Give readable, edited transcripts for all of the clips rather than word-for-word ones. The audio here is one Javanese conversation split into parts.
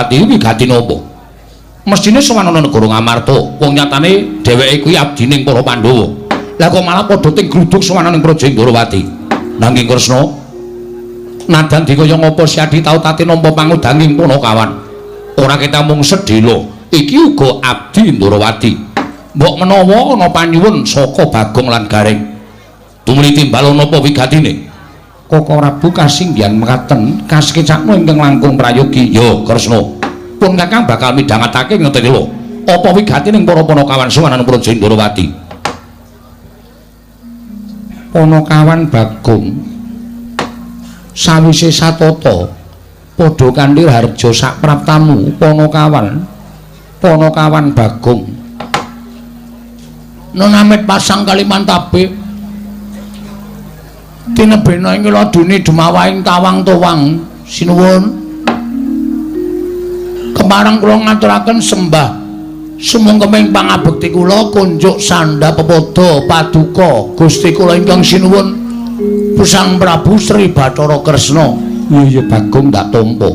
Ndorowati wigati napa? Mestine sowan ana negara Ngamarta, wong nyatane dheweke kuwi abdining para Pandhawa. Lah kok malah padha ting gruduk sowan ning Praja Ndorowati. Nanging Kresna nadan dikaya ngapa si Adi tau tate nampa pangudanging Punakawan. Ora ketek mung sedhela, iki uga abdi Ndorowati. Mbok menawa ana panyuwun saka Bagong lan Gareng. Tumuli timbal napa wigatine? Koko Prabu kasinggihan mekaten kasekecakmu ingkang langkung prayogi. Ya Kresna. Pun Kakang bakal midhangetake ngeten lho. Apa wigatining para Punakawan sowan Praja Ndorowati? Punakawan Bagong sawise satata padha kanthi harja sak praptamu Punakawan Bagong Nonamit pasang Kalimantabe tinebena ing ladune Demawaing Tawang Towang sinuwun kemarang kula ngaturaken sembah sumangkeming pangabekti kula kunjuk sandha pepodo paduka Gusti kula ingkang sinuwun Pusang Prabu Sri Bathara Kresna. Iya Bagong tak tampa.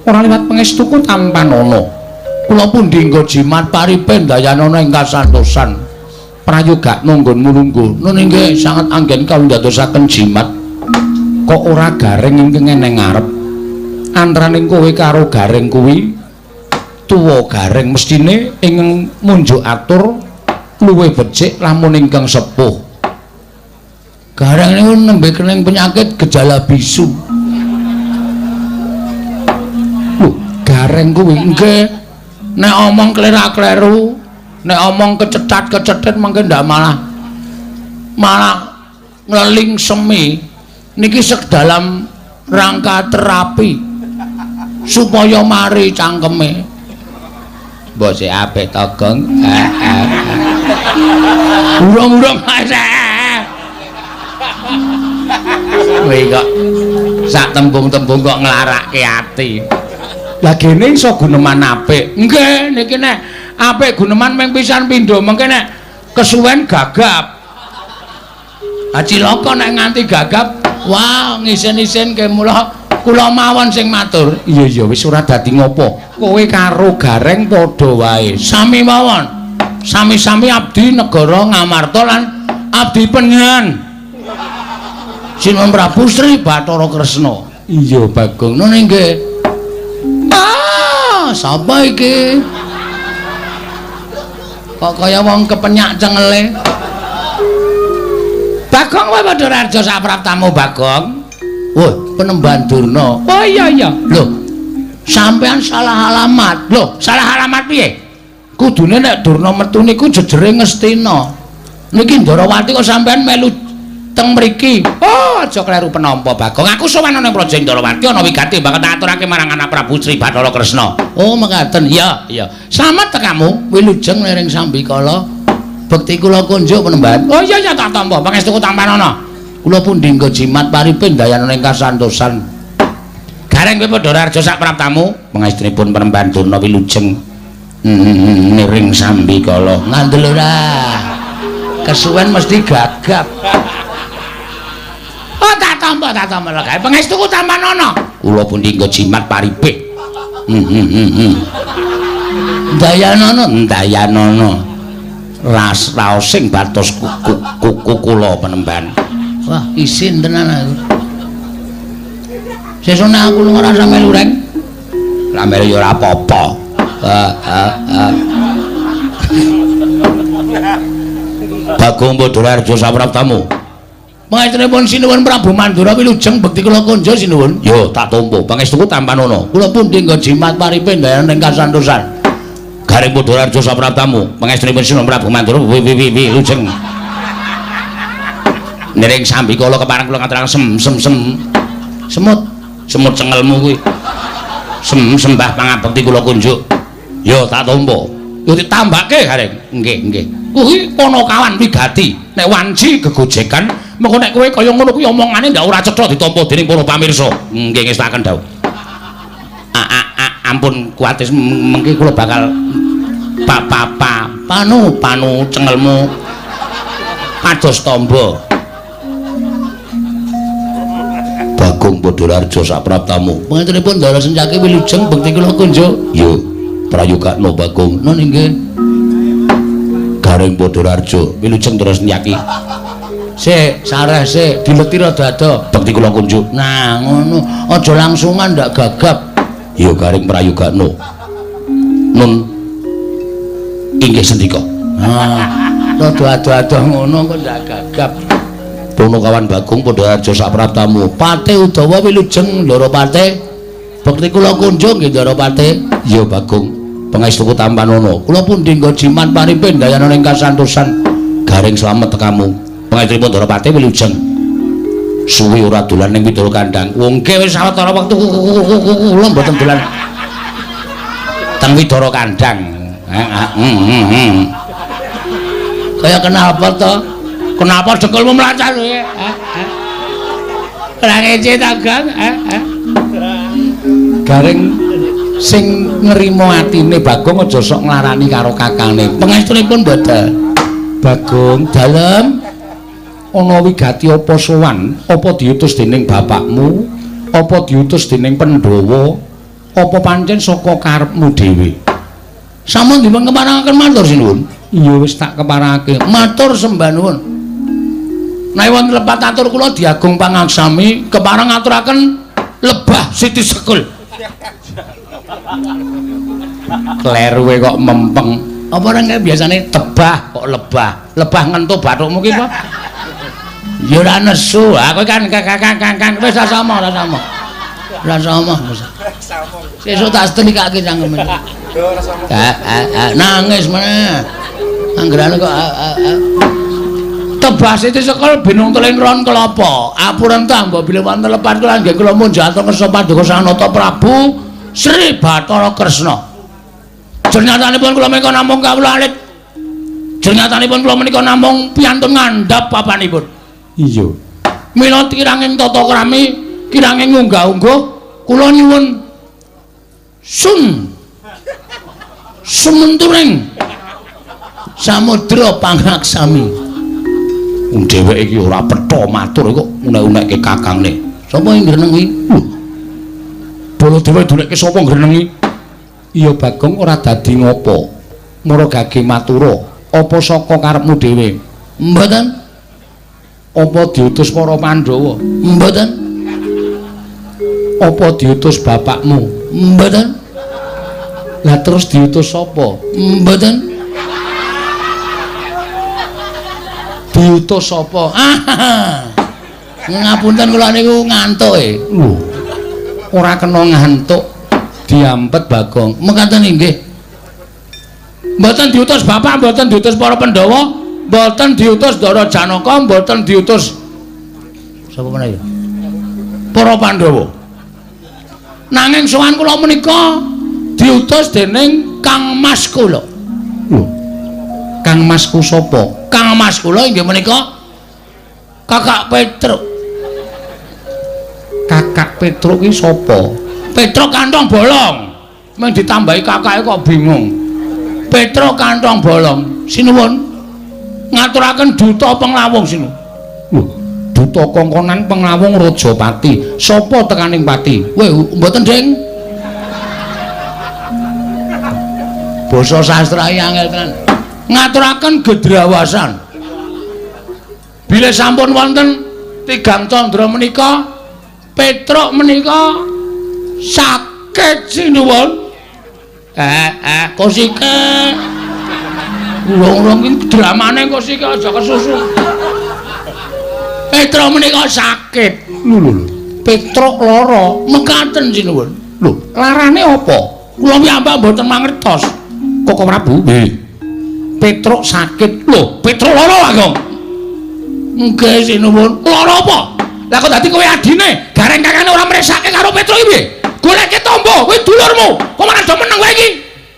Ora liwat pangestuku tampanana. Kula pundi nggo jimat paripen dayanana ing kasantosan. Prayoga nunggon mulunggu. Nun inggih sanget anggen kawindadosaken jimat. Kok ora Gareng ingkang eneng ngarep. Antaraning kowe karo Gareng kuwi tuwa Gareng mestine ingkang munjuk atur luwih becik lamun ingkang sepuh. Gareng niku nembe kening penyakit gejala bisu. Lho, Gareng kuwi nggih nek omong klerak-kleru, nek omong kecethat-kecethet mengke ndak malah ngleling semi. Niki sedalam rangka terapi supaya mari cangkeme. Mbok sik apik to, Gong. Urung-urung kowe kok sak tembung-tembung kok nglarake ati. Lah gene iso guneman apik. Nggih, niki nek apik guneman ming pisan pindho, mengke nek kesuwen gagap. Cilaka nek nganti gagap, wah ngisen-isen ke mula kula mawon sing matur. Iya wis ora dadi ngopo. Kowe karo Gareng padha wae. Sami mawon. Sami-sami abdi negara Ngamarta lan abdi penyan. Sinuwun Prabu Sri Bathara Kresna. Iya Bagong. Nun nggih. Sapa iki? Kok kaya wong kepenyak cengele. Bagong kowe padha raja sak praptamu Bagong. Wah, Penemban Durna. Oh iya. Lho. Sampean salah alamat. Lho, salah alamat piye? Kudune nek Durna metu niku jejere Ngastina. Niki Ndorowati kok sampean melu teng mriki. Oh, aja kleru penampa Bagong. Aku sowan nang Praja Ndorowati ana wigati banget tak aturake marang anak Prabu Sri Bathara Kresna. Oh, mekaten. Iya. Slamet tekamu, wilujeng lering Sambikala. Bekti kula kunjuk Penemban. Oh iya tak tampa. Pangestuku tampanana. Kula pundi nggo jimat paripen dayanana ing kasantosan. Gareng kowe padha raja sak praptamu. Pangestunipun Penemban Durna wilujeng niring Sambikala. Ngandel ora. Kesuwen mesti gagap. Oh tak tampa lho gawe pangestuku tampanana. Kula pundi nggo jimat paripe. Dayanana. Raos sing batos kuku kula Penemban. Wah, isin tenan aku. Sesune aku lunga rasa melu reng. Lah melu ya ora apa-apa. Bagong Padhararja sapraptamu. Pangestunipun sinuwun Prabu Mandura wilujeng bekti kula kunjuk sinuwun. Ya tak tampa. Pangestuku tampanana. Kula pundi nggo jimat paripen dayanana ing kasantosan. Gareng Padhararja sapraptamu. Pangestunipun sinuwun Prabu Mandura wilujeng niring Sambikala kepareng kula ngaturaken semut cengelmu kuwi. Sembah pangabekti kula kunjuk. Ya tak tampa. Yo ditambake Gareng. Nggih. Kuwi Punakawan wigati. Nek wanci gegojekan, mengko nek kowe kaya ngono kuwi omongane ndak ora cetha ditampa dening para pamirsa. Nggih ngestaken dawuh. Ampun kuatis mengki kula bakal panu cengelmu pados tamba. Bagong Padhararja sapraptamu. Pangaturipun Ndara Sencaki wilujeng bekti kula kunjuk. Yo, prayogakna Bagong. Nun inggih. Garing Padhararja wilujeng Ndara Sencaki. Sik, sareh sik, dileti rada-rada. Bekti kula kunjuk. Nah, ngono. Aja langsungan ndak gagap. Yo garing prayogakna. Nun inggih sendika. Rada ado-ado ngono kok ndak gagap. Pono kawan Bagong Padhararja sapraptamu. Pate Udawa wilujeng Ndara Pate. Bekti kula kunjung nggih Ndara Pate. Ya Bagong, pangestuku tampanono. Kula pundi nggo jiman paripin dayana ing kasantosan. Garing slamet tekamu. Pangestunipun Ndara Pate wilujeng. Suwi ora dolan ning Widara Kandhang. Wong ke wis sawetara wektu kula mboten dolan teng Widara Kandhang. Kaya kenapa to? Kenapa dengkulmu melacar ya? Ora ngece ta, Gang? Garing sing nrimo atine Bagong aja sok nglarani karo kakane. Pangestunipun mboten. Bagong, dalem ana wigati apa sowan? Apa diutus dening bapakmu? Apa diutus dening Pandhawa? Apa pancen saka karepmu dhewe? Sampun dipun keparengaken matur sinuwun. Iya wis tak keparengake. Matur sembah nuwun. Nek wonten lepat atur kula Diagung Pangaksami kepareng ngaturaken lebah Siti Sekul. Kleruwe kok mempeng. Apa ora biasane tebah kok lebah. Lebah ngentu bathukmu ki apa? Ya ora nesu. Aku kan wis ra sama, ra sama. Ra sama. Sesuk tak setrikake cangkeme. Nangis meneh. Anggerane kok tebah Siti Sekul binung teling ron kelapa. Apurentah mbok bilih wonten lepat kula nggih kula munjatan kersa Paduka Sanata Prabu Sri Bathara Kresna. Jenyatanipun kula menika namung kawula alit. Jenyatanipun kula menika namung piantun ngandhap papanipun. Iya. Mila kiranging tata krami, kiranging unggah-ungguh kula nyuwun sumenturing Samudra Pangaksami. Dheweke iki ora petha matur kok unek-unekke kakangne. Sapa sing ngrenengi? Baladewa dunekke sapa ngrenengi? Iya Bagong ora dadi ngopo. Mara gage matura, apa saka karepmu dhewe? Mboten. Apa diutus para Pandhawa? Mboten. Apa diutus bapakmu? Mboten. Lah terus diutus sapa? Mboten. Diutus sapa? Ngapunten kula niku ngantuk e. Ora kena ngantuk. Diampet Bagong. Mekaten inggih. Mboten diutus bapak, mboten diutus para Pandhawa, mboten diutus Ndara Janaka, mboten diutus sapa meneh ya? Para Pandhawa. Nanging sowan kula menika diutus dening Kang Mas kula. Kang Masku sapa? Kang Mas kula inggih menika Kakak Petruk. Kakak Petruk iki sapa? Petruk kantong bolong. Mung ditambahi kakake kok bingung. Petruk kantong bolong. Sinuwun ngaturaken duta penglawung sinuwun. Duta kongkonan penglawung Rajapati. Sapa tekaning pati? Mboten, Ding. Basa sastra angel tenan. Ngaturaken gedrawasan. Bilih sampun wonten tigang candra menika, Petruk menika sakit sinuwun. Kosike. Urung-urung iki dramane kosike aja kesusu. Petruk menika sakit. Lho. Petruk lara, mekaten sinuwun. Lho, larane apa? Kula piyambak mboten mangertos. Koko Prabu. Petruk sakit. Lho, Petruk lara, Bagong. Nggih sinuwun. Lara apa? Lah kok dadi kowe adine, gareng kakane ora mresake karo Petruk iki piye? Goleke tombo, kowe dulurmu. Kok malah do meneng kowe iki?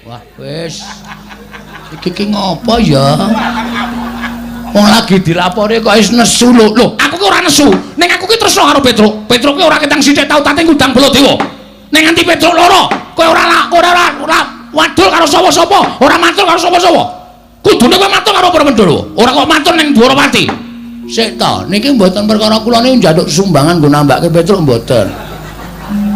Wah, wis. Iki ngopo ya? Wong lagi dilapori kok wis nesu lho. Lho, aku ki ora nesu. Ning aku ki tresna karo Petruk. Petruk ki ora ketang sithik tau tating ngundang Baladewa. Ning nganti Petruk lara, kowe ora wadul karo sapa-sapa, ora matur karo sapa-sapa. Kudune kowe matur karo para Pandhawa. Ora kok matur ning Dwarawati. Sik to, niki mboten perkara kula niku njaluk sumbangan nggo nambahke Petruk mboten.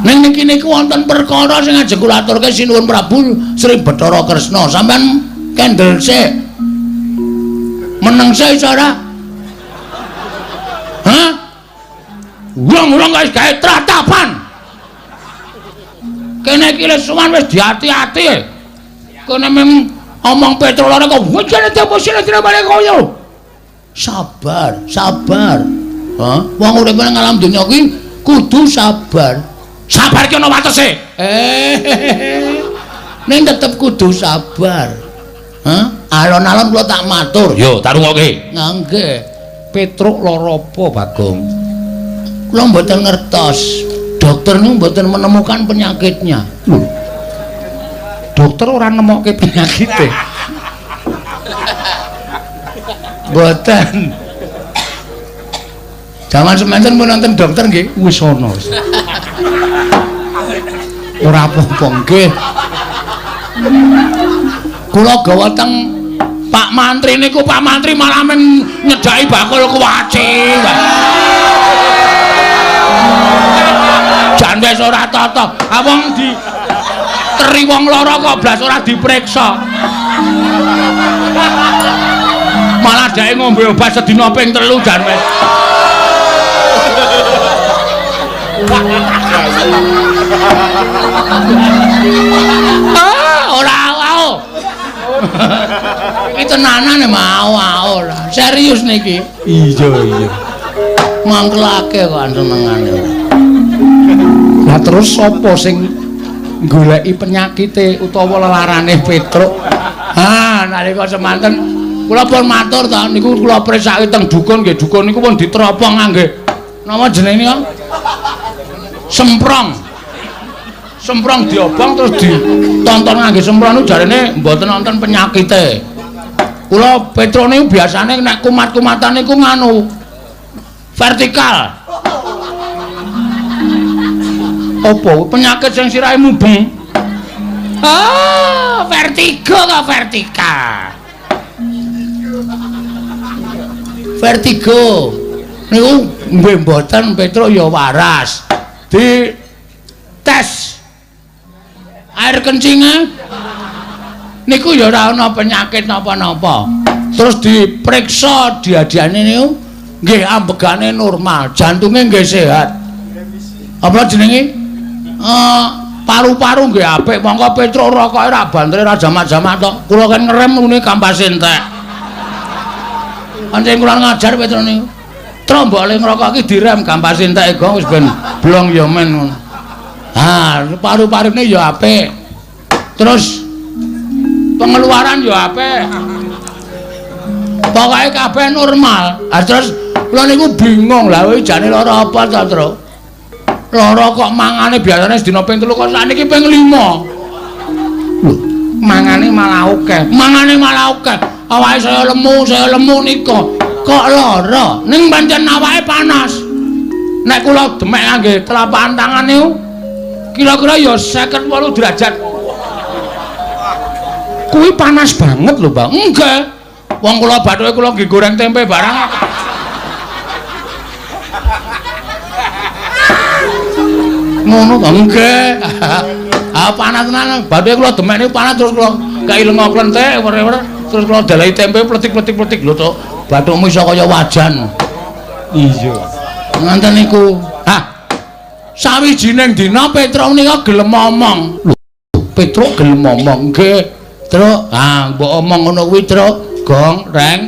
Ning niki niku wonten perkara sing ajeng kula aturke sinuwun Prabu Sri Bathara Kresna. Sampeyan kendel sik. Meneng sik iso ora? Hah? Wong-wong guys gawe tratapan. Kene iki wis suwan wis diati-ati. Kene mung omong Petruk lare kok wajane deposine dirabane koyo. Sabar, sabar. Hah? Wong urip nang alam donya kuwi kudu sabar. Sabar ki ana watese. Ning tetep kudu sabar. Hah? Alon-alon kula tak matur. Yo, tak rungokke. Nggih. Petruk lara apa, Bagong? Kula mboten ngertos. Dokter niku mboten menemukan penyakitnya. Lho. Dokter ora nemokke penyakite. Mboten. Jaman semanten pun nonton dokter nggih wis ana. Ora apa-apa nggih. Kula gawa teng Pak Mantri niku Pak Mantri malah men nyedaki bakul kuwaci. Jan wis ora tata. Awong di teri wong lara kok blas ora dipriksa. Malah dhek ngombe obat sedina ping 3 jan wis. Ora wae. Iki tenanan mau lah. Serius niki. Iya. Mangkelake kok senengane. Lah terus sapa sing goleki penyakite utawa lelarane Petruk? Nalika semanten kula pun matur ta niku kula presake teng dukun nggih. Dukun niku pun diteropong ngangge napa jenenge niku? Semprong. Semprong diobong terus ditonton ngangge semprong niku jarene mboten wonten penyakite. Kula Petruk niku biasane nek kumat-kumatan niku nganu vertikal. Apa penyakit sing sirahe mubeng? Vertigo kok vertikal. Vertigo niku nggih mboten Petruk ya waras. Di tes air kencingnya niku ya ora ana penyakit napa-napa. Terus diperiksa diadiane niku nggih ambegane normal, jantunge nggih sehat. Apa jenenge? Paru-paru nggih apik. Monggo Petruk rokoke ra bantre ra jamak-jamak tok. Kula kan ngerem ngene kampas entek. Pancen kula ngajar Petruk niku. Trombole ngrokok iki direm kampas entek go wis ben blong ya men ngono. Paru-parune ya apik. Terus pengeluaran ya apik. Pokoke kabeh normal. Terus kula niku bingung lha kowe jane lara apa to, Tru? Lara kok mangane biasane sedina ping 3 kok sakniki ping 5. Lho, mangane malah akeh. Mangane malah akeh. Awake saya lemu nika. Kok lara? Ning pancen awake panas. Nek kula demek ngangge telapak tangan niku kira-kira ya 58 derajat. Kuwi panas banget lho, Bang. Nggih. Wong kula bathuke kula nggih goreng tempe barang. Ngono to nggih. Panas tenan. Bathuke kula demek niku panas terus kula kaileng klenthek wer-wer terus kula dalahi tempe pletik-pletik lho to. Bathukmu iso kaya wajan. Iya. Nganten niku. Sawijining dina Petruk nika gelem omong. Lho, Petruk gelem omong nggih. Truk, mbok omong ngono kuwi, Truk. Gong, Reng.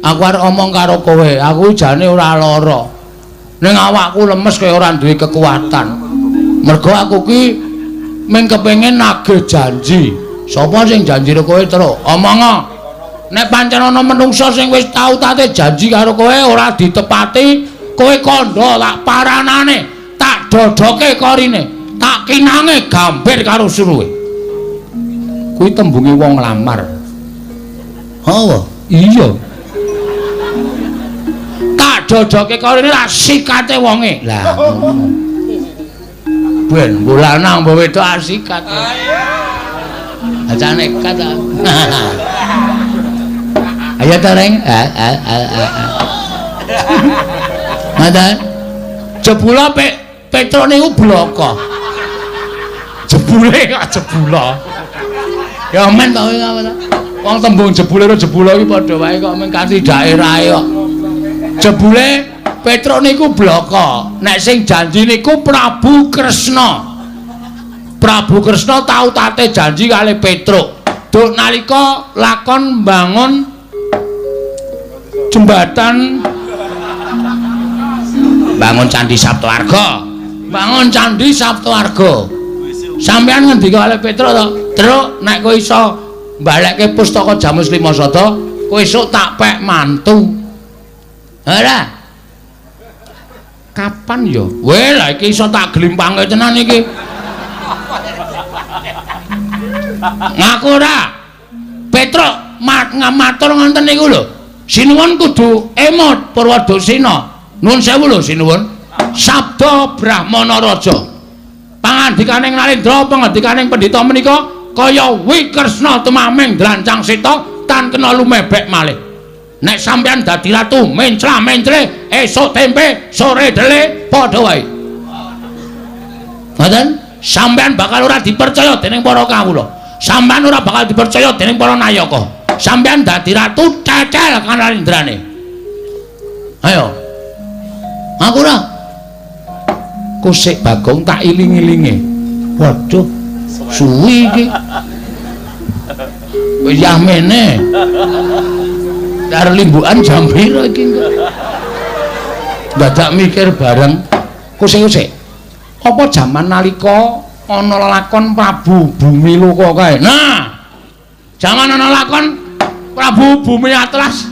Aku arep omong karo kowe. Aku jane ora lara. Ning awakku lemes kaya ora duwe kekuatan. Mergo aku ki mung kepengin nagih janji. Sapa sing janji karo kowe, Truk? Omong. Nek pancen ana menungsa sing wis tau tate janji karo kowe ora ditepati, kowe kandha tak paranane, tak dodoke korine, tak kinange gambir karo suruhe. Kuwi tembunge wong lamar. Oh, iya. Tak dodoke korine ra sikate wonge. Lah ngono. Ben lanang mbok wedok asikat. Aja nekat ta. Ayo ta Reng. Ngoten. Jebula Petro niku bloko. Jebule kok jebula. Ya men to ngono. Wong tembung jebule karo jebula iki padha wae kok men kanthi daerahe kok. Jebule Petro niku bloko. Nek sing janji niku Prabu Kresna. Prabu Kresna tau tate janji kali Petro. Duk nalika lakon bangun jembatan bangun Candi Saptawarga. Bangun Candi Saptawarga. Sampeyan ngendika kali Petro to, "Truk, nek kowe iso mbalekke pustaka Jamus Limasada, kowe esuk tak pek mantu." Ora. Kapan ya? Weh, lah iki iso tak glimpange tenan iki. Ngaku ora. Petro ngamatur ngoten niku lho. Sinuwun kudu emot Purwadasena. Nuwun sewu lho sinuwun. Sabda Brahmana Raja. Pangandikaning Narendra, pangandikaning pendhita menika kaya Wikresna tumaming drancang seta tan kena lumebek malih. Nek sampeyan dadi ratu menclah-mencle esuk tempe sore dele padha wae. Ngoten? Sampeyan bakal ora dipercaya dening para kawula. Sampeyan ora bakal dipercaya dening para nayaka. Sampeyan dadi ratu cecel kan Narendrane. Ayo. Aku ora. Kusik Bagong tak iling-ilinge. Waduh, suwi iki. Wis yamene. Dar limbukan jam pira iki kok. Dadak mikir bareng. Kusik-kusik. Apa jaman nalika ana lakon Prabu Bumi Loka kae. Nah, jaman ana lakon Prabu Bumi Atlas.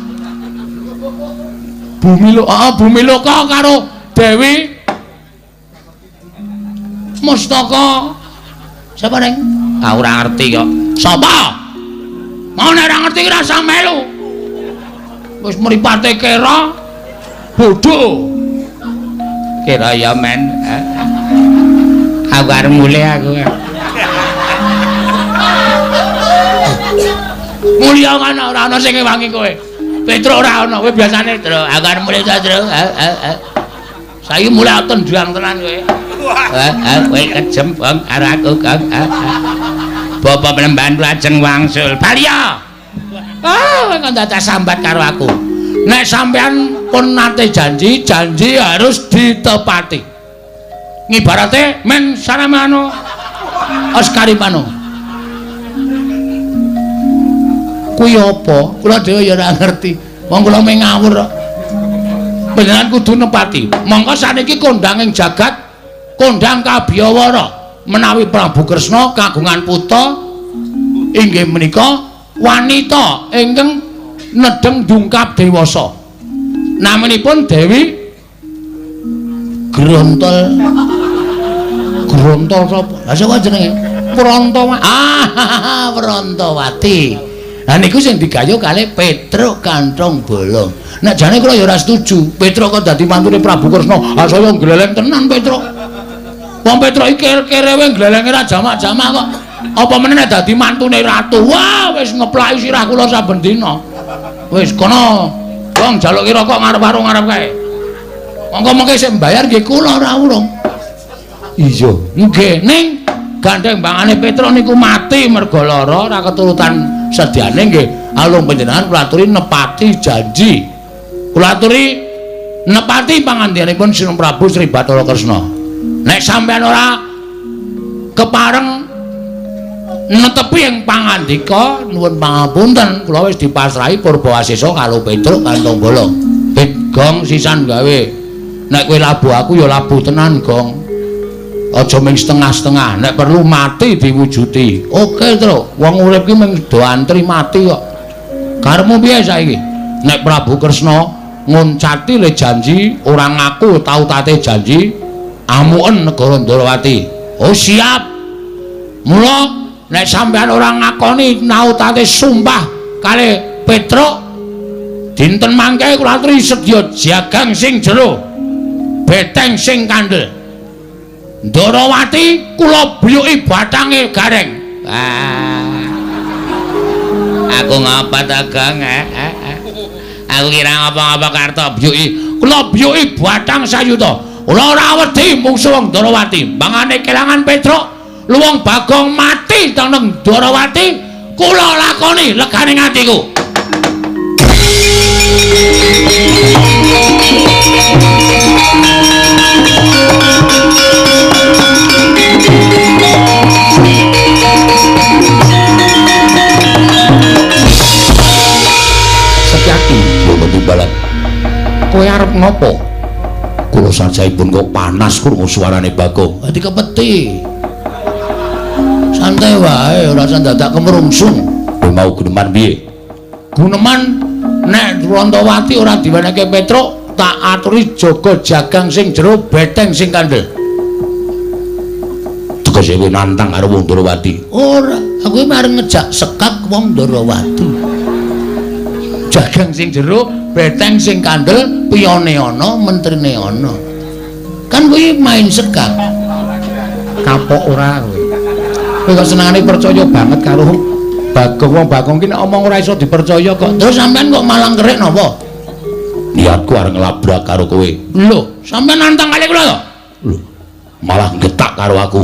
Bumi Loka karo Dewi Mustaka. Sapa ning? Ah ora ngerti kok. Sapa? Mau nek ora ngerti ora usah melu. Wis mripate kera bodho. Kera ya men. Aku arep mulih aku. Mulya kan ora ana sing ngewangi kowe. Petro ora ana, kowe biasane Tru. Aku arep mulih ta, Tru. Saiki mulih tendang tenan kowe. Kowe kejem bang karo aku, Kang. Bapak Penemban lajeng wangsul. Balya. Kok dadak sambat karo aku. Nek sampean pun nate janji harus ditepati. Ngibarate men saramano Oscaripano. Kuwi apa? Kula dhewe ya ora ngerti. Wong kula mung ngawur kok. Panjenengan kudu nepati. Monggo saniki kondhanging jagat, kondhang Kabiyawara menawi Prabu Kresna kagungan putra inggih menika wanita ingkang nedeng dungkap dewasa. Namanipun Dewi Grontol sapa? Lah sapa jenenge? Prantawati. Lah niku sing digayuh kalih Petruk Kantong Bolong. Nek jane kula ya ora setuju. Petruk kok dadi mantune Prabu Kresna. Ah saya gleleng tenan Petruk. Wong Petruk iki kere-kere wae glelenge ra jamak-jamak kok. Apa meneh nek dadi mantune ratu. Wah, wis ngeplaki sirah kula saben dina. Wis kono. Wong jaluk kira kok ngarep warung ngarep kae. Monggo-monggo sing mbayar nggih kula ora urung. Iya, nggih ning gandeng bangane Petruk niku mati merga lara ora keturutan sedyane nggih. Alung panjenengan kula aturi nepati janji. Kula aturi nepati pangandikanipun Sinung Prabu Sri Bathara Kresna. Nek sampean ora kepareng netepi ing pangandika nuwun pangapunten kula wis dipasrahi Purbawasesa karo Petruk Kantong Bolong. Gong sisan gawe. Nek kowe labuh aku ya labuh tenan, Gong. Aja ming setengah-setengah. Nek perlu mati diwujuti. Oke, Truk. Wong urip ki mung do antri mati kok. Karepmu piye saiki? Nek Prabu Kresna ngoncati le janji, ora ngaku tau tate janji, amuken negara Ndarawati. Oh, siap. Mula nek sampean ora ngakoni nautate sumpah kali Petruk dinten mangke kula aturi sedya jagang sing jero beteng sing kandel Ndarawati kula buyuki batange gareng. Aku ngapa ta, Gang? Aku kira ngapa-ngapa Kartobyoki. Kula byuki Bathang Sayuta. Kula ora wedi mungsuh wong Darawati. Mangane kelangan Petruk, luwung Bagong mati teneng Darawati, kula lakoni legane atiku. Setyaki yo timbalan. Kowe arep ngopo? Kula sanjaipun kok panas krungu suarane Bagong. Dadi kepeti. Santai wae, ora usah dadak kemrungsung. Kowe mau guneman piye? Guneman nek Rantawati ora diwenehke Petruk, tak aturi jaga jagang sing jero, beteng sing kandel. Tegese kowe nantang karo wong Darawati. Ora, aku iki arep ngejak sekak wong Darawati. Jagang sing jero, beteng sing kandel, piyone ana, mentrine ana. Kan kuwi main sekak. Kapok ora kowe. Kowe kok senengane percaya banget karo Bagong. Wong Bagong ki nek omong ora iso dipercaya kok. Terus sampean kok malang kerik napa? Niatku arep nglabrak karo kowe. Lho, sampean nantang kali kula to? Lho, malah getak karo aku.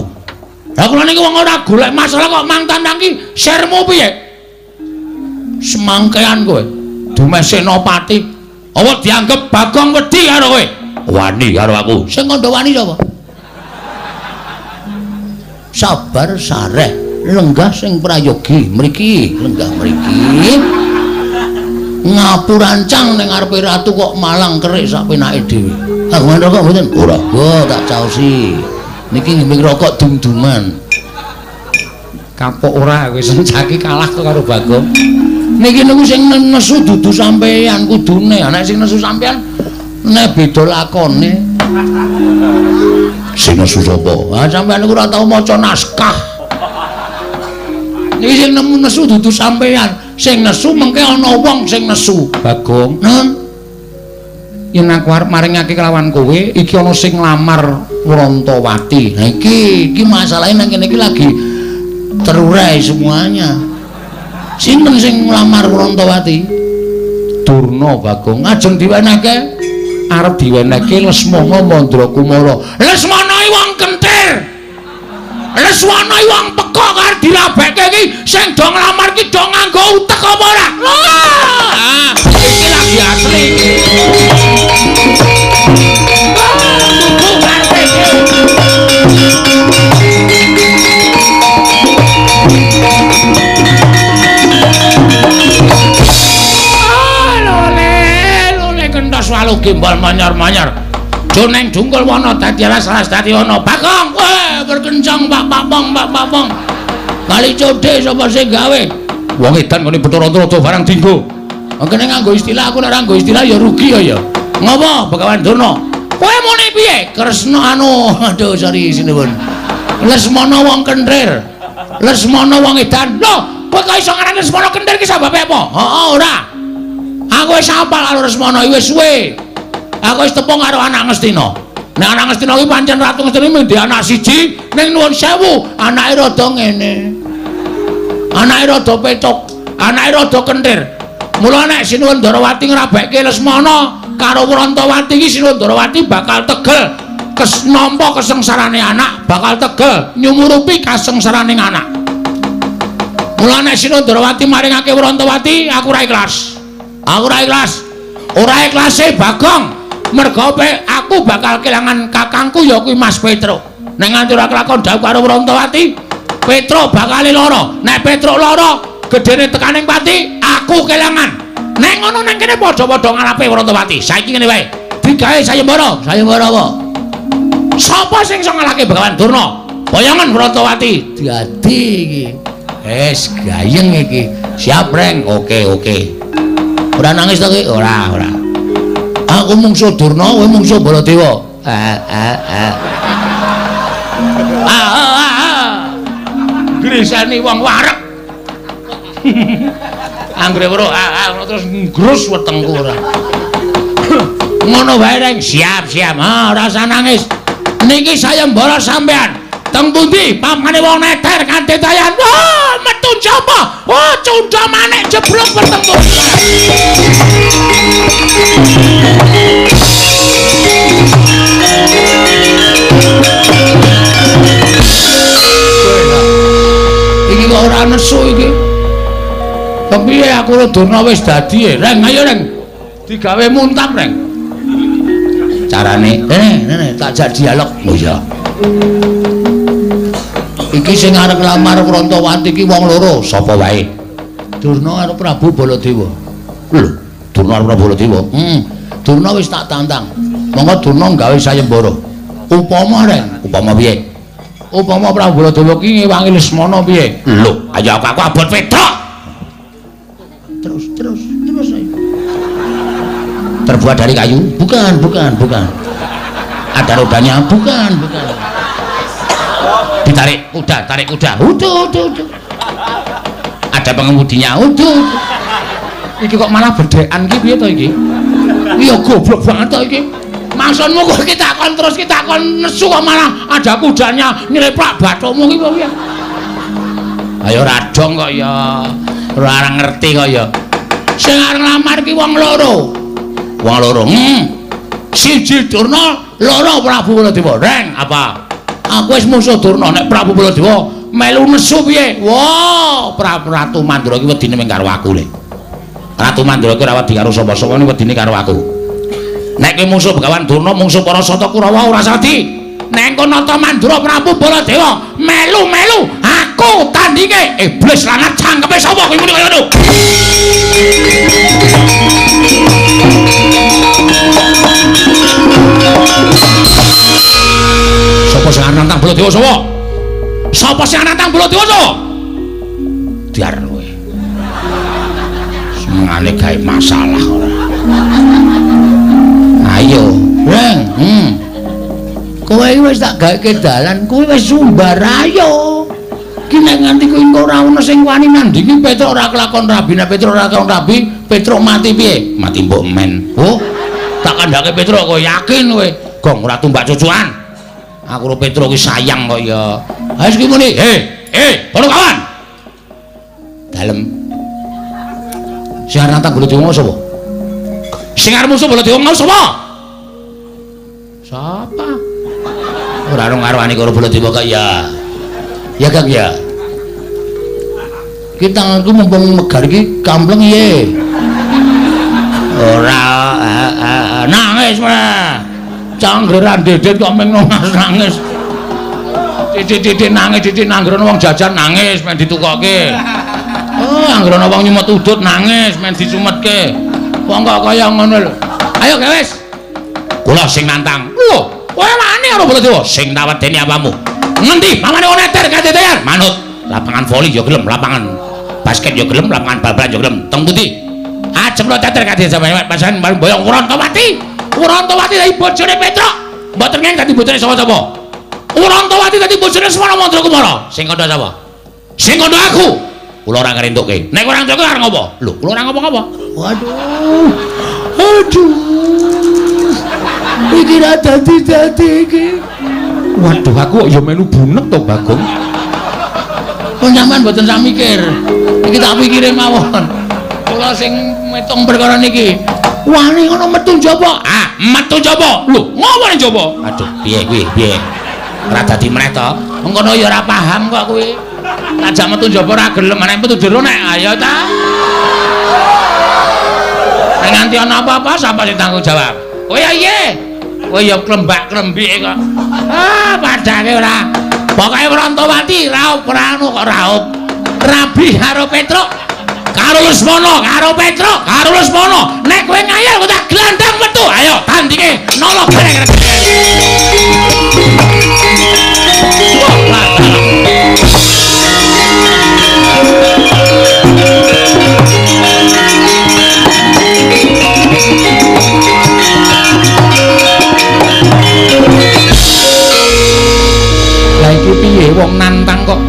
Lah kula niki wong ora golek masalah kok mang tandang ki sermu piye? Semangkean kowe. Dumes Senopati. Apa dianggep Bagong wedi karo kowe? Wani karo aku. Sing kandha wani sapa? Sabar sareh, lenggah sing prayogi mriki, lenggah mriki. Ngapurancang ning ngarepe ratu kok malang kerik sak penake dhewe. Ah, ngono kok mboten? Ora. Oh, tak caosi. Niki ngeming rokok dum-duman. Kapok ora kowe senjaki kalah karo Bagong. Niki niku sing nesu dudu sampeyan kudune. Nek sing nesu sampeyan nek beda lakone. Sing nesu sapa? Ah sampeyan niku ora tau maca naskah. Niki sing nemu nesu dudu sampeyan. Sing nesu mengke ana wong sing nesu. Bagong. Yen aku arep maringake kelawan kowe, iki ana sing nglamar Rantawati. Nah iki masalahe nang kene iki lagi terurai semuanya. Sinten sing nglamar Rantawati? Durna Bagong. Ajeng diwenehke arep diwenehke Lesmana Mandrakumara. Lesmana iki wong kentir. Lesmana iki wong peka karo dilabeke iki sing do nglamar ki do nganggo utek apa ora? Iki lagi asli. Selalu gimbal manyar-manyar. Joneng dungkul wana dadi alas dadi wana. Bagong, weh berkencang Pak Papong. Kali codhe sapa sing gawe? Wong edan ngene Bathara barang dinggo. Kene nganggo istilah aku nek ora nganggo istilah ya rugi ya. Ngopo Begawan Durna? Kowe muni piye? Kresna aduh sorry sinuwun. Lesmana wong kentir. Lesmana wong edan. Lho, kowe kok iso ngarani Lesmana kentir ki sababe apa? Heeh, ora. Aku wis hafal karo Lesmana wis suwe. Aku wis tepung karo anak Ngastina. Nek anak Ngastina kuwi pancen Ratu Ngastina mendhi anak siji, ning nuwun sewu, anake rada ngene. Anake rada petuk, anake rada kentir. Mula nek Sinuwun Darawati ngrabekke Lesmana karo Rantawati iki Sinuwun Darawati bakal tegel nampa kesengsarane anak, bakal tegel nyumurupi kasengsaraning anak. Mula nek Sinuwun Darawati maringake Rantawati, aku ora ikhlas. Aku ora ikhlas. Ora ikhlase Bagong. Mergo aku bakal kelangan kakangku ya kuwi Mas Petruk. Nek nganti ora kelakon dawuh karo Rantawati, Petruk bakal lara. Nek Petruk lara, gedene tekaning pati, aku kelangan. Nek ngono nang kene padha-padha ngalape Rantawati. Saiki ngene wae. Digawe sayembara. Sayembara apa? Sapa sing iso ngalahke Begawan Durna? Boyongan Rantawati. Dadi iki. Wis gayeng iki. Siap, Reng. Oke. Ora nangis to kowe? Ora. Aku mungsuh Durna, kowe mungsuh Baladewa. Gresani wong wareg. Anggere weruh terus ngrus wetengku ora. Ngono wae, Reng. Siap. Ora usah nangis. Niki sayembara sampean. Teng pundi pamane wong neter kanthi tayan. Wah, metu japa. Wah, cundha manik jeblok pertempur. nesu iki. Kepiye aku Durna wis dadi, Reng, ayo Reng. Digawe muntap, Reng. Carane, Nene, tak jak dialog. Oh iya. Iki sing arep nglamar Wrantawati iki wong loro, sapa wae? Durna karo Prabu Baladewa. Lho, Durna karo Prabu Baladewa. Durna wis tak tantang. Monggo Durna gawe sayembara. Upama Reng, upama piye? Upama Prabu Baladewa ki ngewangi Lesmana piye? Lho, ayo aku abot Petruk. Terus ayo. Terbuat dari kayu? Bukan. Ada rodanya? Bukan. Ditarik kuda. Udah. Ada pengemudinya? Udah. Iki kok malah bedekan iki piye to iki? Iya goblok banget to iki. Maksudmu kok kita kon nesu kok malah ada kudanya nyeleplak bathumu iki piye? Ayo radong kok ya. Ora ngerti kok ya. Sing arep nglamar ki wong loro. Siji Durna, loro Prabu Baladewa. Reng, apa? Aku wis musuh Durna nek Prabu Baladewa melu nesu piye? Wah, Ratu Mandura ki wedine mung karo aku le. Ratu Mandura ki ora wedi karo sapa-sapa, wedine karo aku. Nek kowe musuh Begawan Durna, musuh para Sata Kurawa ora sadi. Nek kono Nata Mandura Prabu Baladewa melu aku tandinge iblis lanat cangkepe sapa kowe muni kaya ngono. Sapa sing nantang Baladewa sapa? Sapa sing nantang Baladewa sapa? Diar kowe. Semengane gawe masalah ora. Ayo, Reng. Kowe wis tak gaweke dalan, kowe wis sumbar ayo. Ki nek nganti kowe engko ora ana sing wani nandingi Petruk ora kelakon rabi, nek Petruk ora kelakon rabi, Petruk mati piye? Mati mbok men. Oh, tak kandhake Petruk kowe yakin kowe? Gong ora tumbak cucukan. Aku karo Petruk ki sayang kok ya. Ha iki muni, para kawan. Dalem. Sing arep nantang Baladewa sapa? Sing arep musuh Baladewa mau sapa? Sapa? Ora ngarwani karo Baladewa kok ya. Ya Kang ya. Kita aku mumpung megar iki kampleng ye. Ora nangis mah. Canggeran dedet kok meng nangis. Titik-titik nangis, titik nanggrono wong jajan nangis men ditukokke. Oh, anggrono wong nyumet udut nangis men disumetke. Wong kok kaya ngono lho. Ayo wis. Kula sing nantang. Lho, kowe wani karo Baladewa sing tawedeni apamu? Ngendi? Mamane oneter kadedean. Manut. Lapangan voli ya gelem, lapangan basket ya gelem, lapangan bal-balan ya gelem. Teng pundi? Ajeng lo teter kadedean sampeyan pasan boyong Wrantawati. Wrantawati dadi bojone Petruk. Mboten ngene dadi bojone sapa-sapa. Wrantawati dadi bojone Semana Mandra Kumara. Sing kandha sapa? Sing kandha aku. Kula ora ngrentukke. Nek ora ngrentukke arep ngopo? Lho, kula ora ngopo-ngopo. Aduh. Iki ra dadi iki. Waduh, aku kok ya melu bunek to, Bagong. Kok sampean mboten sak mikir. Iki tak pikire mawon. Kula sing metung perkara niki. Wani ngono metu njaba. Ah, metu njaba. Lho, ngopo ning njaba? Aduh, piye kuwi? Piye? Ora dadi meneh to. Engkono ya ora paham kok kuwi. Ajak metu njaba ora gelem, nek metu jero nek ayo ta. Nek nganti ana apa-apa sapa sing tanggung jawab? Oh ya iye. Kowe ya klembak-klembike kok. Ah, padake ora. Pokoke Wrantawati raup anu kok raup. Rabi karo Petruk, karo Lesmana, karo Petruk, karo Lesmana. Nek kowe ngayal kok tak glandang metu. Ayo tandinge nolok greng. Iki piye wong nantang kok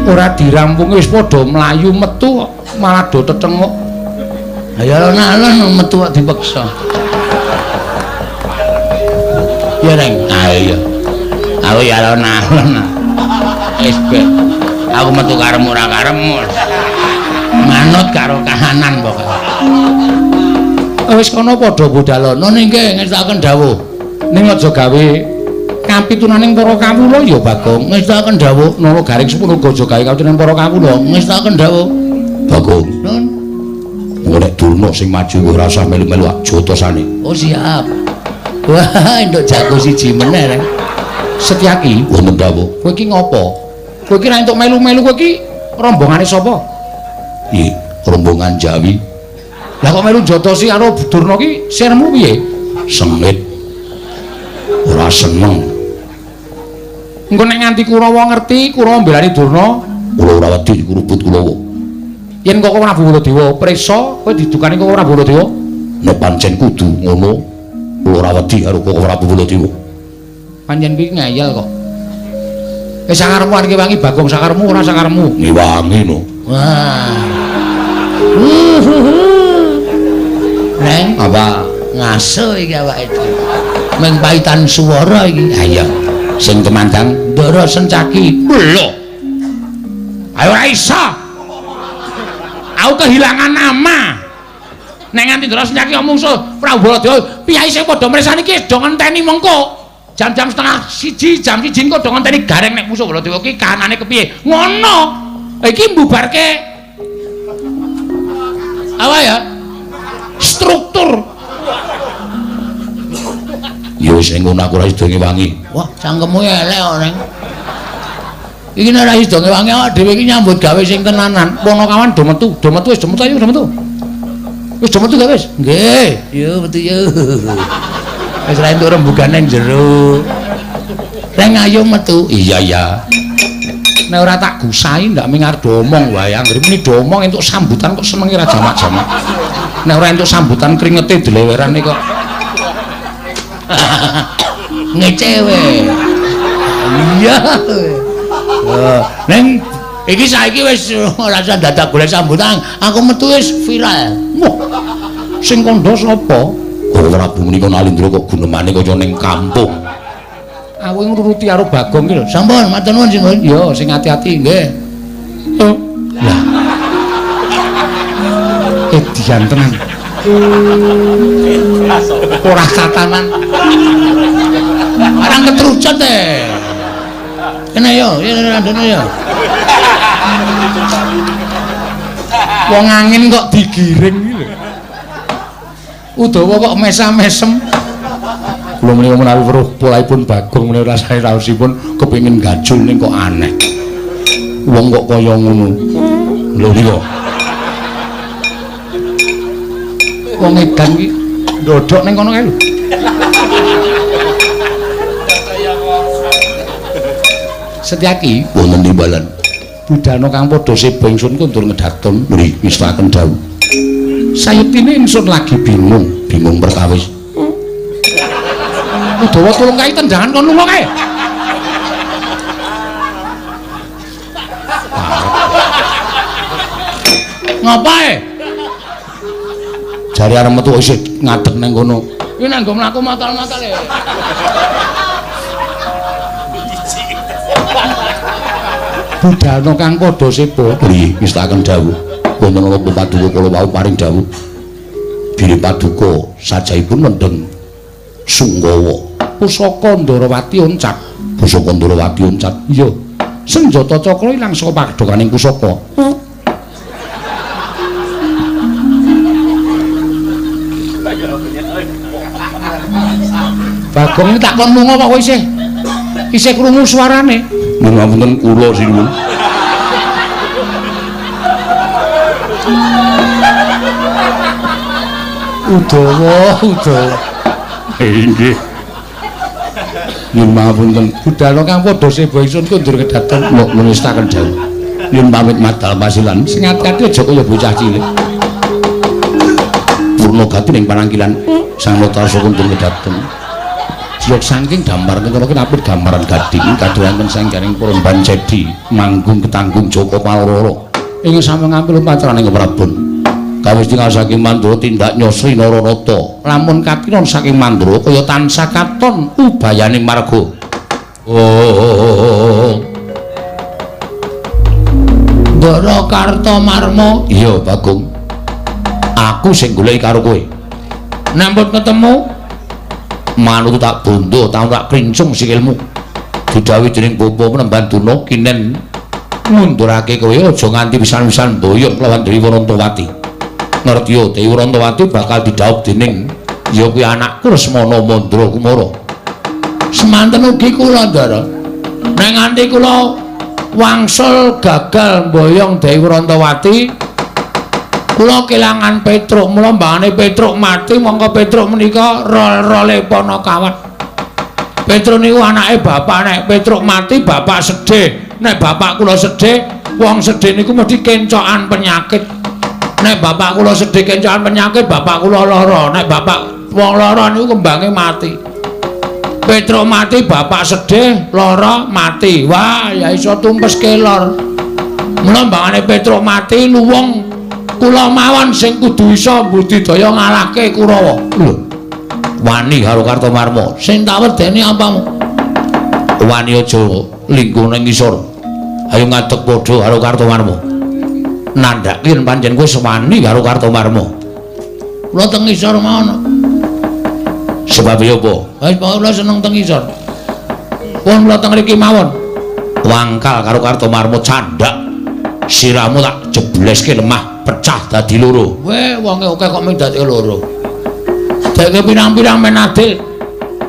ora dirampung wis padha mlayu metu kok malah do tetenguk. Ya alon-alon metu kok dipeksa. Ya Reng, ayo. Aku ya alon-alon. Wis aku metu karemu ora karemu. Manut karo kahanan pokoke. Wis kono padha budalono ningke ngestaken dawuh. Ning aja gawe kapitunaning para kawula ya Bagong ngestakaken dawuh Nara Garing sepuluh gaja gawe kapitunaning para kawula ngestakaken dawuh Bagong nun nek Durna sing maju ora usah melu-melu jotosane oh siap wah nduk jago siji meneh rek Setyaki wonten dawuh kowe iki ngopo kowe iki ra entuk melu-melu kowe iki rombongane sapa nggih rombongan Jawi lah kok melu jotosi karo Durna ki sirmu piye sengit ora seneng engko nek nganti Kurawa ngerti Kurawa mbelani Durna kula ora wedi kurubut Kurawa yen kok Prabu Baladewa prisa kowe didukani kok Prabu Baladewa nek pancen kudu ngono kula ora wedi karo kok Prabu Baladewa pancen iki ngayal kok sakarmu arep wangi Bagong sakarmu ora sakarmu ngiwangi no wah Neng apa ngaso iki awake dhewe meng paitan swara iki ha iya sing kemandang Ndara Sencaki lho ayo ora iso aku kehilangan nama nek nganti Ndara Sencaki omong Prabu Baladewa piyai sing padha mresani iki do ngenteni mengko jam-jam setengah siji jam siji kok do ngenteni gareng nek musuh Baladewa iki kanane kepiye ngono iki mbubarke apa ya struktur ya wis ngono aku ora iso ngewangi wah cangkemmu elek kok Neng iki nek ora iso ngewangi awak dhewe iki nyambut gawe sing tenanan ponokawan do metu wis do metu ayo do metu wis do metu gak wis nggih yo metu yo wis ra entuk rembugan nang jero Neng ayo metu iya ya nek ora tak gusahi ndak mengar domong wae anggere muni domong entuk sambutan kok senenge ra jamak-jamak nek ora entuk sambutan kringete dilewerane kok ngecewe iya neng iki saiki wis ora usah dadak golek sambutan aku metu wis viral sing kandha sapa Prabu menika Nalindra kok gunemane kaya ning kampung aku nguruti karo Bagong iki lho sampun matur nuwun sing yo sing ati-ati nggih lah edian tenan ora tatanan arang ketrucut kene yo randene yo wong angin kok digiring iki lho Udawa kok mesam-mesem kula menika menawi weruh polaipun Bagong menika rasane raosipun kepengin gajul ning kok aneh wong kok kaya ngono lho nika wong edan iki ndodok ning kono kae lho Setyaki wonten timbalan budana kang padha seba ingsun kundur ngedhaton mriki ngestaken dawuh sayeptine ingsun lagi bingung perkawis Udawa tulung kae tendangan kon lunga kae ngapae jare arep metu isih ngadeg nang kono iki nang nggo mlaku matal-matal e budana kang padha sepa nggih ngestaken dawuh wonten ana paduka kala wau paring dawuh biri paduka sajaipun mendeng Sunggawa pusaka Ndarawati oncat pusaka Ndarawati oncat iya senjata cakra ilang saka pagedokaning pusaka Bagong tak kon lunga kok isih krungu suarane ngapunten kula sinuwun Udawa nggih nyuwun pangapunten budal kang padha seba ingsun kundur kedaton menestaken dawuh nyuwun pamit madal pasilan sing ati-ati aja kaya bocah cilik Purnagati ning panangkilan Sang Lotarsa kundur kedaton Jlok saking gambar kira apit gambaran gading kadhe wonten sanggaring Purban Cedi manggung ketanggung Joko Paloro ingin sampe ngambil patraning Prabon kawis tinggal saking Mandura tindak nyosri Naranata lamun kapiron saking Mandura kaya tansah katon ubayaning marga Ndara Kartamarma iya Bagong aku sing goleki karo kowe nek ketemu manut tak bondo taun tak krincung sikilmu didhawuhi dening bapa Penemban Durna kinen ngundurake kowe aja nganti pisan-pisan mboyong lawan Dewi Wrantawati ngertiya Dewi Wrantawati bakal didhawuh dening ya kuwi anakku Lesmana Mandra Kumara semanten ugi kula Ndara nek nganti kula wangsul gagal mboyong Dewi Wrantawati kula kelangan Petruk mula mbangane Petruk mati mongko Petruk menika rol-role Panakawat Petruk niku anake bapak nek Petruk mati bapak sedih nek bapak kula sedih wong sedih niku mesti kencokan penyakit nek bapak kula sedih kencokan penyakit bapak kula lara nek bapak wong lara niku kembange mati Petruk mati bapak sedih lara mati wah ya iso tumpes kelor mula mbangane Petruk mati luwung kula mawon sing kudu iso budidaya ngalahke Kurawa. Lho. Wani karo Kartomarma. Sing tak wedeni apamu? Wani aja lingkuh ning ngisor. Ayo ngadeg padha karo Kartomarma. Nandhake yen pancen kowe sewani karo Kartomarma. Kula teng ngisor mawon. Sebab ya apa? Wis kula seneng teng ngisor. Pun kula teng mriki mawon. Wangkal karo Kartomarma candhak. Siramu tak jebleske lemah. Pecah dadi loro. Weh, wonge akeh kok mung dadi loro. Deke pirang-pirang men adil.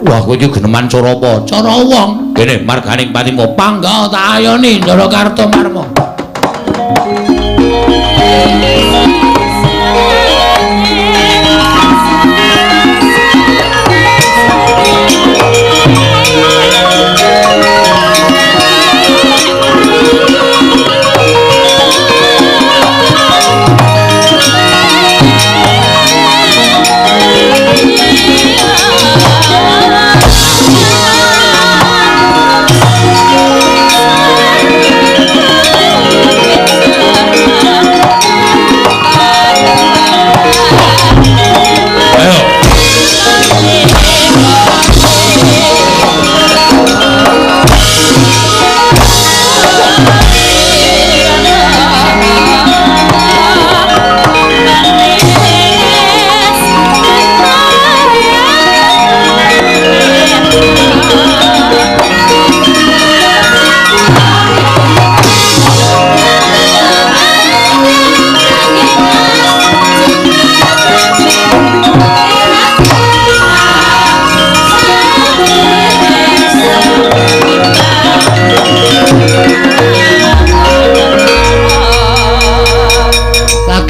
Wah, kowe iki geneman cara apa? Cara wong. Kene marganing patimu pangga tak ayoni Ndara Kartomarma.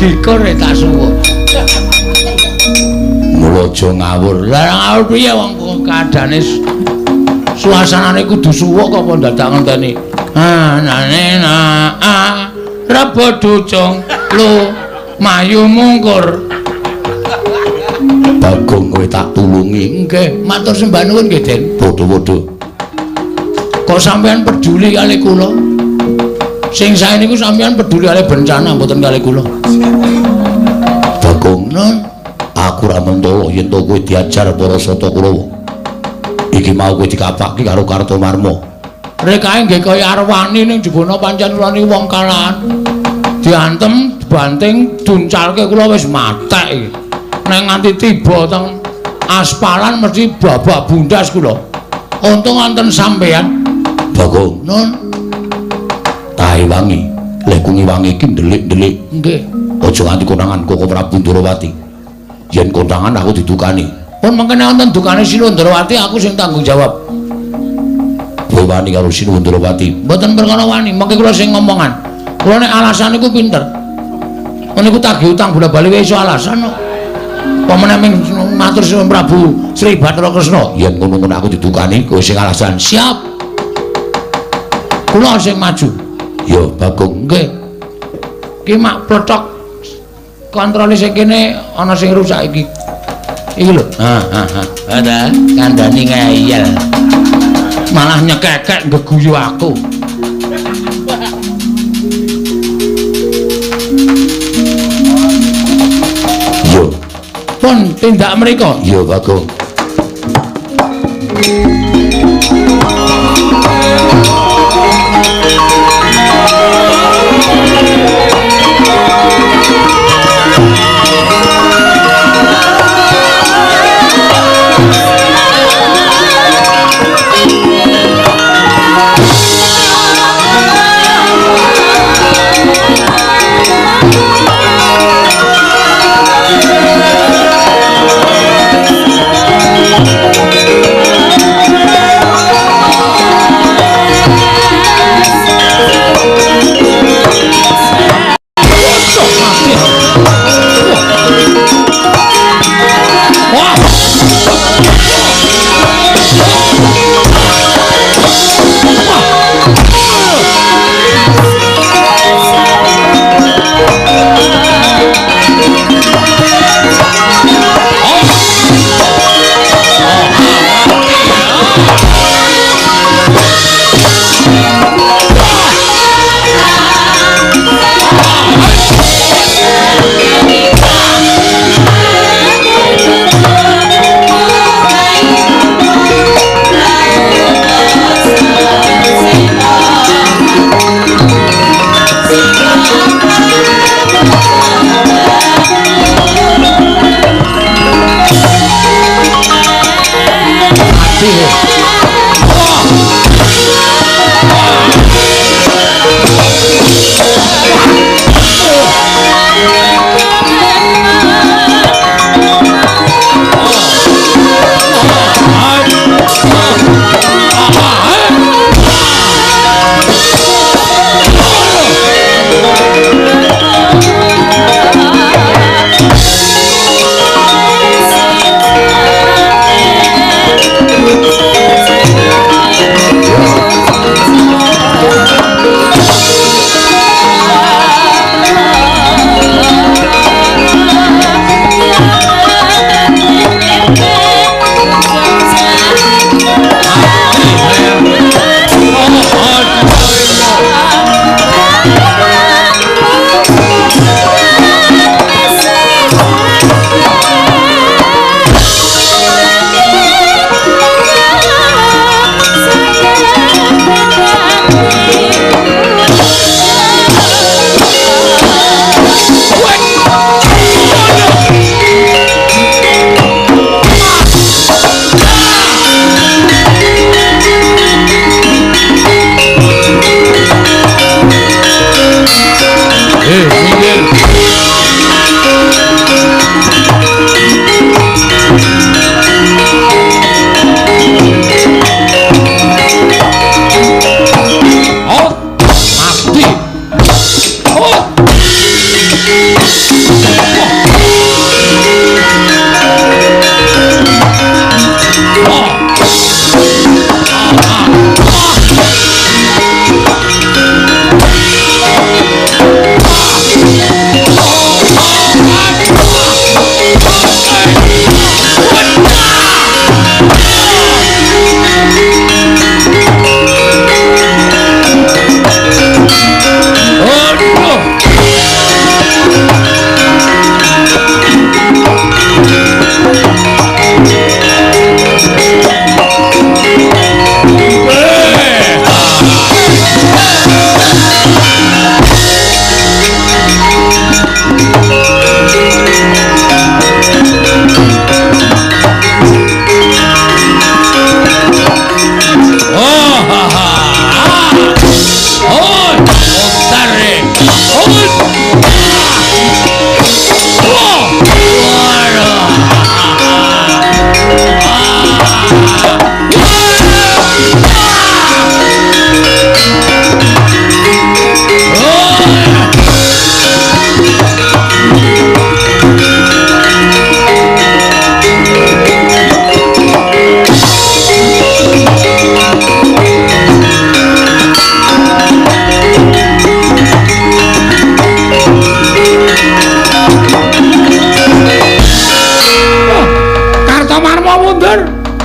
Gikur tak suwun. Mula aja ngawur. Lah ngawur piye wong kadane suasanane kudu suwuk kok apa dadak ngenteni. Nane rebo ducung lu mayu mungkur. Bagong kowe tak tulungi. Nggih, matur sembah nuwun nggih, Den. Bodho-bodho. Kok sampean peduli kali kula? Sing sae niku sampeyan peduli kali bencana mboten kali kula. Bagong non, aku ra mentolo yen to kowe diajar para sata Kurawa. Iki mau kowe dikapaki karo Kartomarma. Rekae nggih kaya arwani ning jebana pancen kula niku wong kalahan. Diantem, banting, duncalke kula wis matek iki. Nek nganti tiba teng aspalan mesti babak bundas kula. Untung wonten sampeyan. Bagong non. Tahe wangi, lek kungi wangi iki ndelik-ndelik. Nggih. Aja nganti konangan Koko Prabu Ndrawati. Yen konangan aku didukani. Pun mengkene wonten dukane Sinu Ndrawati aku sing tanggung jawab. Kowe wani karo Sinu Ndrawati. Mboten perkara wani, mengke kula sing ngomongan. Kula nek alasan niku pinter. Niku tagih utang bola-bali wae iso alasan kok. Pamane ming matur suwun Prabu Sri Bathara Kresna. Yen ngono-ngono aku didukani, kowe sing alasan. Siap. Kula sing maju. Yo Bagong nggih. Ki mak plothok kontrole sing kene ana sing rusak iki. Iki lho. Ada kandhani ngeyel. Malah nyekekek ngeguyu aku. Yo. Pun tindak mriko. Yo Bagong.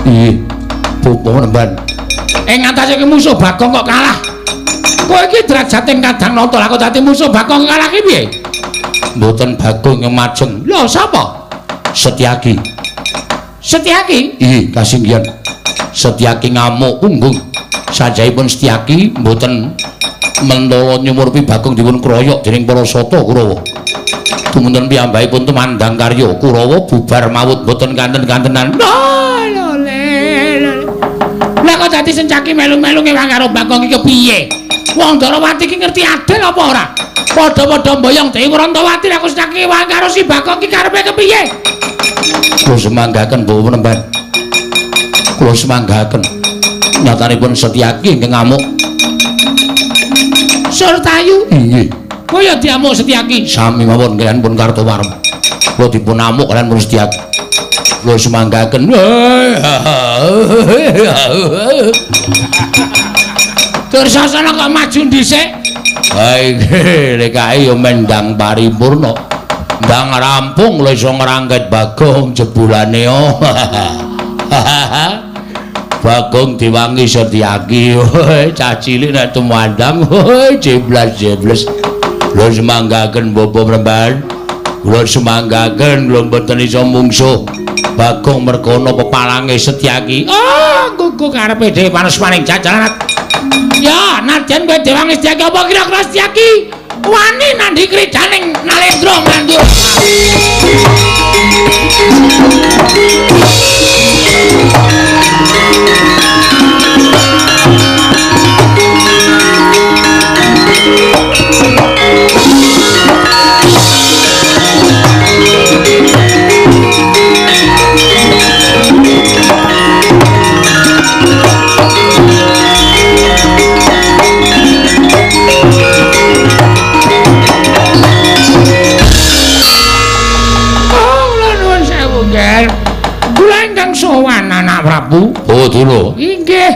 Iya, Bopo Penemban. Ngatasi ke musuh Bagong kok kalah. Kowe iki derajate kadang nata lah kok dadi musuh Bagong kalah ki piye? Mboten Bagong yang majeng. Lho sapa? Setyaki. Setyaki? Iya, kasinggihan. Setyaki ngamuk punggung. Sajaipun Setyaki mboten mentala nyumurupi Bagong dipun kroyok dening para sata Kurawa. Dumunten piyambakipun tumandang karya Kurawa bubar mawut mboten kanten-kantenan. Lah kok dadi Setyaki melu-melu ngewang karo Bagong iki kepiye? Wong Darawati iki ngerti adil apa ora? Padha-padha mboyong Dewi Wrantawati lha kok Setyaki ngewang karo si Bagong iki karepe kepiye? Kula semanggaken Bawa Penemban. Kula semanggaken. Nyatanipun Setyaki ingkang ngamuk. Surtayu? Nggih. Kaya diamuk Setyaki. Sami mawon kaliyan pun Kartowarma. Kula dipun amuk kaliyan pun Setyaki. Kula semanggaken. Tur sasana kok maju dhisik. Baik, lekae yo mendang paripurna. Ndang rampung lho iso ngrangket Bagong jebulane yo. Bagong diwangi Setyaki. Cah cilik nek tumandang jeblas-jebles. Kula semanggaken Bapak Penemban. Kula semanggaken kula mboten iso mungsuh Bagong merkono pepalange Setyaki. Kuku karepe dhewe panes-paning jajalan. Ya, nadyan kowe dewangi Setyaki apa kira-kira Setyaki wani nandhi kridaning Nalendra mandur. Sowan anak Prabu. Oh, dulu. Inggih.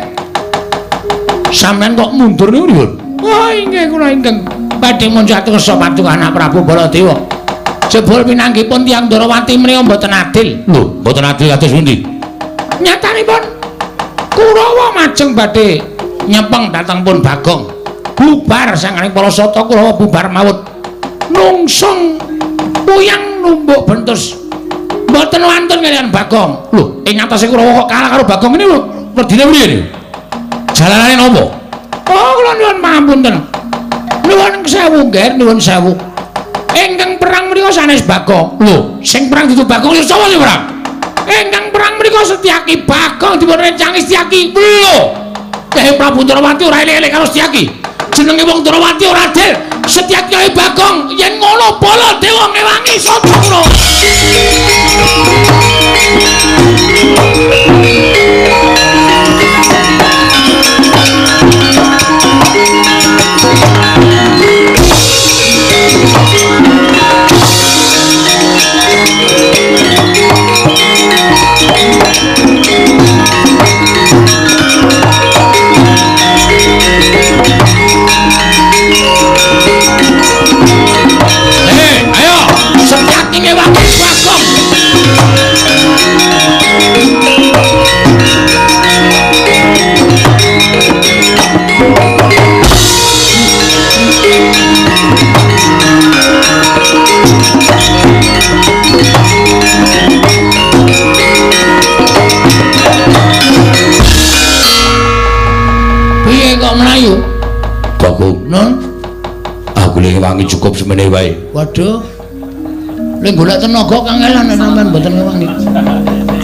Sampeyan kok mundur niku, Yun? Oh, inggih kula ingkang badhe muncatus patuh anak Prabu Baladewa. Jebul pinanggipun tiyang Darawati menika mboten adil. Lho, mboten adil kados pundi? Nyatanipun Kurawa majeng badhe nyepeng dhateng pun Bagong. Bubar sanganing para sata Kurawa bubar mawut. Nungsung puyang numbuk bentus. Mboten wantun kaliyan Bagong. Lho, ing atase Kurawa kok kalah karo Bagong ini lho. Wedine priye niku? Jalanane napa? Oh, kula nyuwun pangapunten. Nuwun sewu, Nger, nuwun sewu. Ingkang perang menika sanes Bagong. Lho, sing perang ditu Bagong lho sapa sing perang? Ingkang perang menika Setyaki. Bagong dipun rencangi Setyaki. Lho. Dewi Prabu Darawati ora elek-elek karo Setyaki. Jenenge wong Darawati ora adil. Setyaki kaya Bagong yen ngono Baladewa ngewangi Sadana. Non, aku lagi wangi cukup semene wae. Waduh, lagi golek tenaga kangelan sampean mboten ngewangi.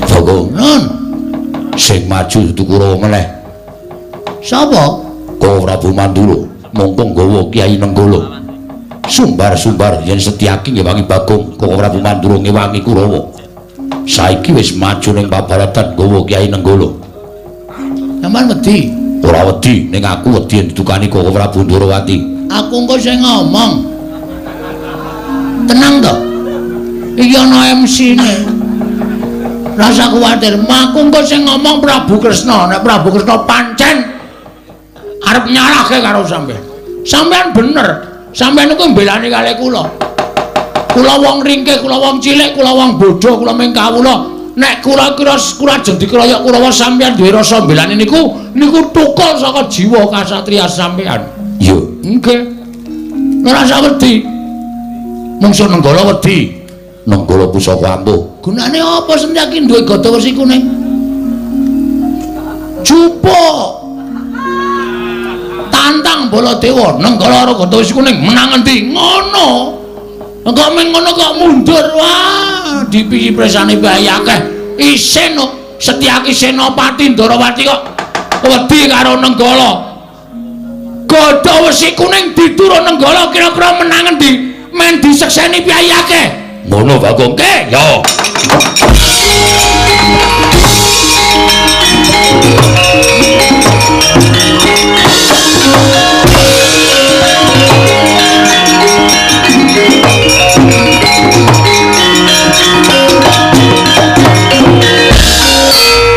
Bagong, non, sing maju dudu Kurawa meneh. Sapa? Kok Prabu Mandura, mumpung nggawa Kyai Nenggala. Sumbar-sumbar yen Setyaki ngewangi Bagong, kok Prabu Mandura ngewangi Kurawa. Saiki wis maju ning pabaratan nggawa Kyai Nenggala. Sampeyan wedi? Ora wedi, ning aku wedi yen ditukani kok Prabu Darawati. Aku engko sing ngomong. Tenang to. Iki ana MC-ne. Rasa kuwatir, aku engko sing ngomong Prabu Kresna. Nek Prabu Kresna pancen arep nyalahke karo sampean. Sampean bener. Sampean iku mbelani kalih kula. Kula wong ringkih, kula wong cilik, kula wong bodho, kula ming kawula. nek kula ajeng dikeroyok Kurawa sampeyan duwe rasa mbelani niku tukul saka jiwa kasatriyan sampeyan. Iya, nggih. Ora usah wedi. Mungsuh Nenggala wedi. Nenggala pusaka ampuh. Gunane apa Setyaki duwe gada wesi kuning? Jupuk. Tantang Baladewa, Nenggala karo gada wesi kuning menang endi? Ngono. Engko meng ngono kok mundur. Wah, dipiki presane bayi akeh. Isin Setyaki Senopati Ndarawati kok wedi karo Nenggala. Gada wesi kuning diturun Nenggala kira-kira menang endi? Men disekseni piyayi akeh. Ngono Bagong ke? Ya.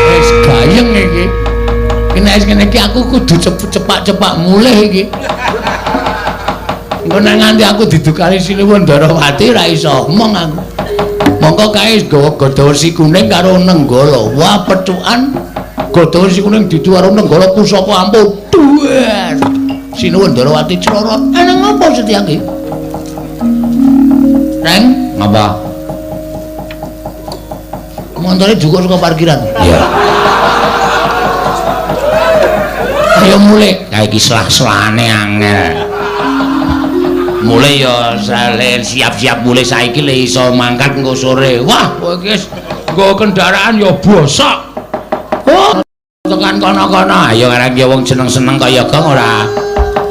Wis gayeng iki. Nek ngene iki aku kudu cepak mulih iki. Engko nang nganti aku didukani Sinuwun Ndarawati ra iso omong aku. Monggo kae gawa gada wesi kuning karo Nenggala. Wah, pecukan gada wesi kuning didu karo Nenggala pusaka ampuh. Duer. Sinuwun Ndarawati clorot. Eneng apa Setyaki? Reng, ngapa? Montore juga saka parkiran. Iya. Ayo mulih. Kae iki selah-selane angel. Mulai ya siap-siap mulai saiki le iso mangkat engko sore. Wah, kowe iki nggo kendaraan ya bosok. Oh, tekan kono-kono. Ayo arek ya wong seneng-seneng kaya gong ora.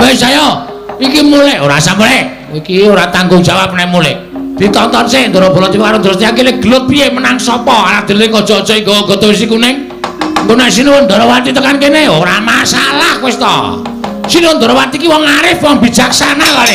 Wis ayo, iki mulai ora usah mulai. Iki ora tanggung jawab nek mulai. Ditonton sik Ndara Baladewa karo Ndara Setyaki le gelut piye menang sapa? Adele aja-aja nggawa gada wesi kuning. Engko nek Sinuwun Ndarawati tekan kene ora masalah wis to. Sinuwun Ndarawati ki wong arif, wong bijaksana kali.